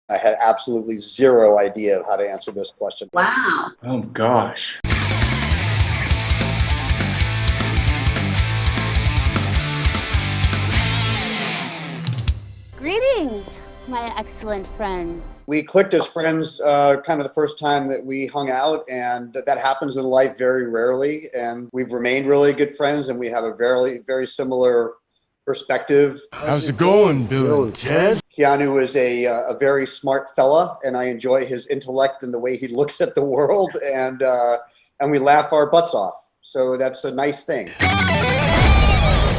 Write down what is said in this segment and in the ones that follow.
I had absolutely zero idea of how to answer this question. Wow. Oh, gosh. Greetings, my excellent friends. We clicked as friends kind of the first time that we hung out, and that happens in life very rarely. And we've remained really good friends, and we have a very, very similar perspective. How's it going, Bill and Ted? Keanu is a very smart fella, and I enjoy his intellect and the way he looks at the world, and we laugh our butts off. So that's a nice thing.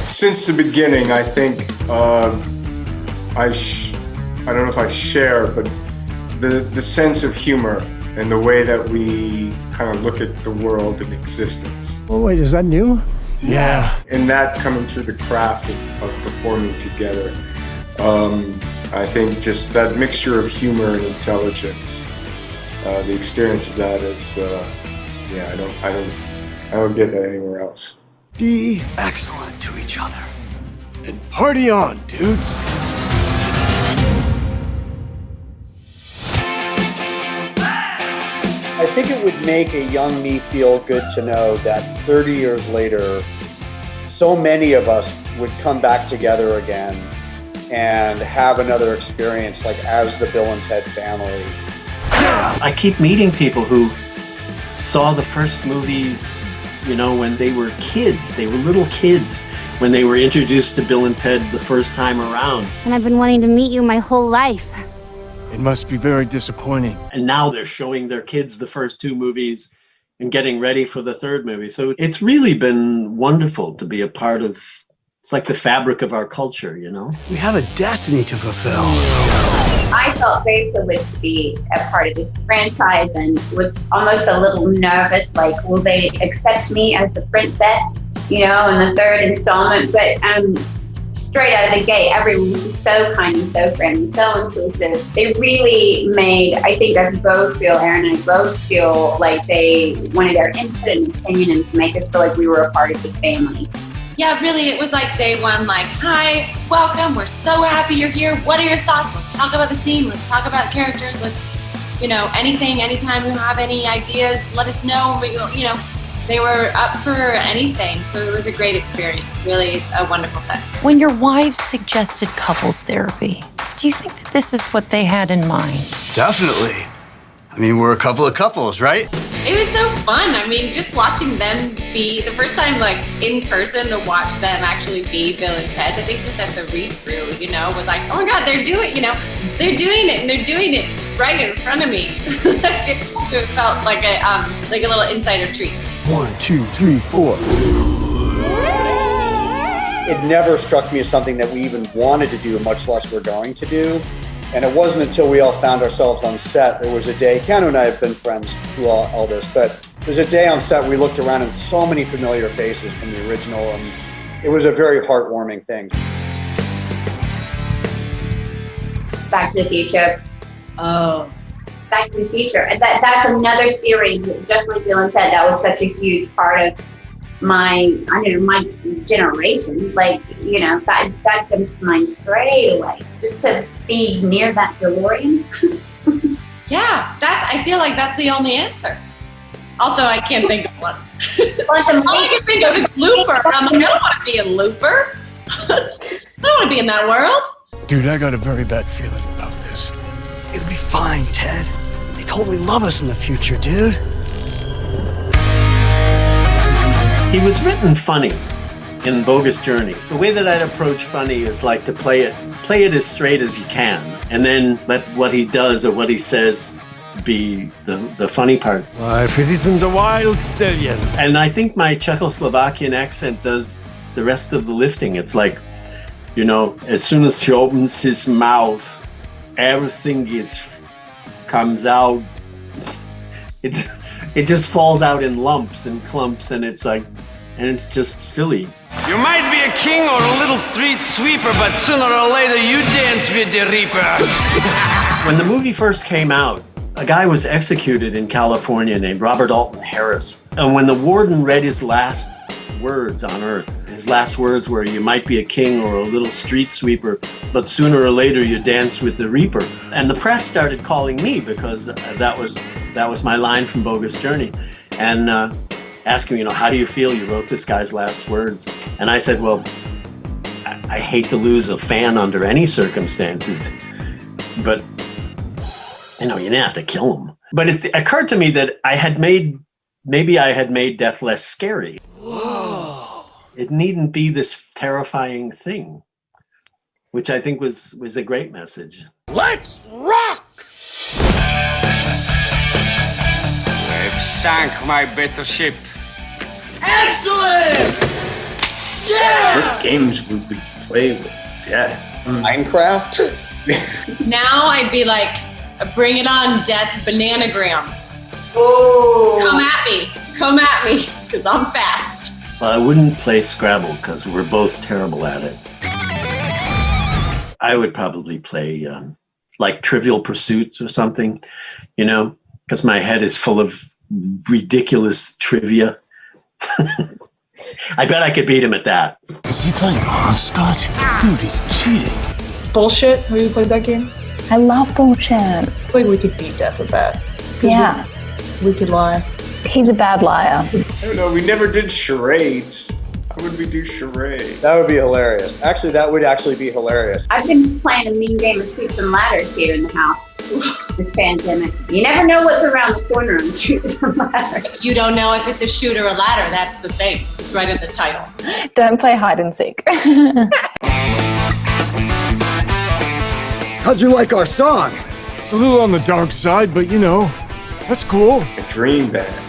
Since the beginning, I think I don't know if I share, but the sense of humor and the way that we kind of look at the world and existence. Oh, wait, is that new? Yeah. And that coming through the craft of performing together. I think just that mixture of humor and intelligence, the experience of that is, yeah, I don't get that anywhere else. Be excellent to each other. And party on, dudes. I think it would make a young me feel good to know that 30 years later, so many of us would come back together again and have another experience, like as the Bill and Ted family. I keep meeting people who saw the first movies, you know, when they were kids. They were little kids when they were introduced to Bill and Ted the first time around. And I've been wanting to meet you my whole life. It must be very disappointing. And now they're showing their kids the first two movies and getting ready for the third movie. So it's really been wonderful to be a part of, it's like the fabric of our culture, you know? We have a destiny to fulfill. I felt very privileged to be a part of this franchise and was almost a little nervous, like, will they accept me as the princess, you know, in the third installment? But straight out of the gate, everyone was just so kind and so friendly, so inclusive. They really made, I think, us both feel, Aaron and I both feel like they wanted our input and opinion and to make us feel like we were a part of this family. Yeah, really, it was like day one, like, hi, welcome, we're so happy you're here. What are your thoughts? Let's talk about the scene, let's talk about characters, let's, you know, anything, anytime you have any ideas, let us know. You know, they were up for anything, so it was a great experience, really a wonderful set. When your wives suggested couples therapy, do you think that this is what they had in mind? Definitely. I mean, we're a couple of couples, right? It was so fun. I mean, just watching them be, the first time, like, in person to watch them actually be Bill and Ted, I think just at the read-through, you know, was like, oh my God, they're doing, you know, they're doing it, and they're doing it right in front of me. It felt like a little insider treat. 1, 2, 3, 4. It never struck me as something that we even wanted to do, much less we're going to do. And it wasn't until we all found ourselves on set, there was a day, Keanu and I have been friends through all this, but there's a day on set we looked around and so many familiar faces from the original, and it was a very heartwarming thing. Back to the Future. Oh, Back to the Future. And that's another series, just like Bill and Ted, that was such a huge part of my generation. Like, you know, that jumps mine straight away. Just to be near that DeLorean. Yeah, I feel like that's the only answer. Also, I can't think of one. All I can think of is Looper. I'm like, I don't want to be in Looper. I don't want to be in that world. Dude, I got a very bad feeling about this. It'll be fine, Ted. They totally love us in the future, dude. He was written funny in Bogus Journey. The way that I'd approach funny is like to play it as straight as you can, and then let what he does or what he says be the funny part. Life, it isn't a wild stallion. And I think my Czechoslovakian accent does the rest of the lifting. It's like, you know, as soon as he opens his mouth, everything comes out. It just falls out in lumps and clumps, and it's like, and it's just silly. You might be a king or a little street sweeper, but sooner or later you dance with the Reaper. When the movie first came out, a guy was executed in California named Robert Alton Harris. And when the warden read his last words on Earth, his last words were, "You might be a king or a little street sweeper, but sooner or later you dance with the Reaper." And the press started calling me because that was my line from Bogus Journey, and asking me, how do you feel you wrote this guy's last words? And I said, well, I hate to lose a fan under any circumstances, but you didn't have to kill him. But it occurred to me that maybe I had made death less scary. Whoa. It needn't be this terrifying thing, which I think was a great message. Let's rock! I've sank my battleship. Excellent! Yeah! What games would we play with death? Minecraft? Now I'd be like, bring it on, death bananagrams. Oh. Come at me, because I'm fast. Well, I wouldn't play Scrabble because we're both terrible at it. I would probably play like Trivial Pursuits or something, because my head is full of ridiculous trivia. I bet I could beat him at that. Is he playing hopscotch? Dude, he's cheating. Bullshit? Have you played that game? I love bullshit. I feel like we could beat Death with that. Yeah. We could lie. He's a bad liar. I don't know, we never did charades. How would we do charades? That would be hilarious. Actually, that would actually be hilarious. I've been playing a mean game of Soups and Ladders here in the house this pandemic. You never know what's around the corner on Soups and Ladders. You don't know if it's a shoot or a ladder. That's the thing. It's right in the title. Don't play hide and seek. How'd you like our song? It's a little on the dark side, but that's cool. A dream band.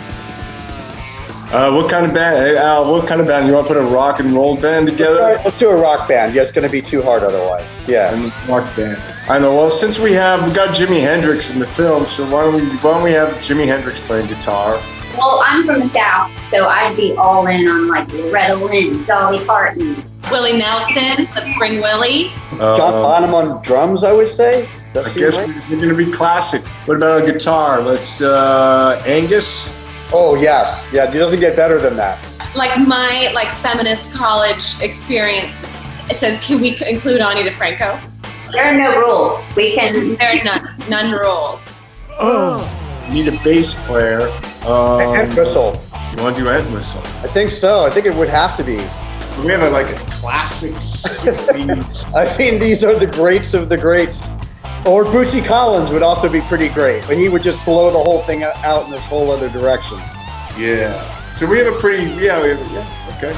What kind of band? Al, what kind of band? You want to put a rock and roll band together? Let's do a rock band. Yeah, it's going to be too hard otherwise. Yeah. Rock band. I know. Well, since we got Jimi Hendrix in the film, so why don't we have Jimi Hendrix playing guitar? Well, I'm from the South, so I'd be all in on like Loretta Lynn, Dolly Parton. Willie Nelson. Let's bring Willie. John Bonham on drums, I would say. I guess we're going to be classic. What about a guitar? Let's Angus. Oh yes, yeah. It doesn't get better than that. Like my feminist college experience, it says, can we include Ani DeFranco? There are no rules. We can. There are none rules. Oh, you need a bass player. And whistle. You want to do end whistle? I think so. I think it would have to be. We have a classic 60s. I mean, these are the greats of the greats. Or Bootsy Collins would also be pretty great, but he would just blow the whole thing out in this whole other direction. Yeah. So we have a pretty, okay.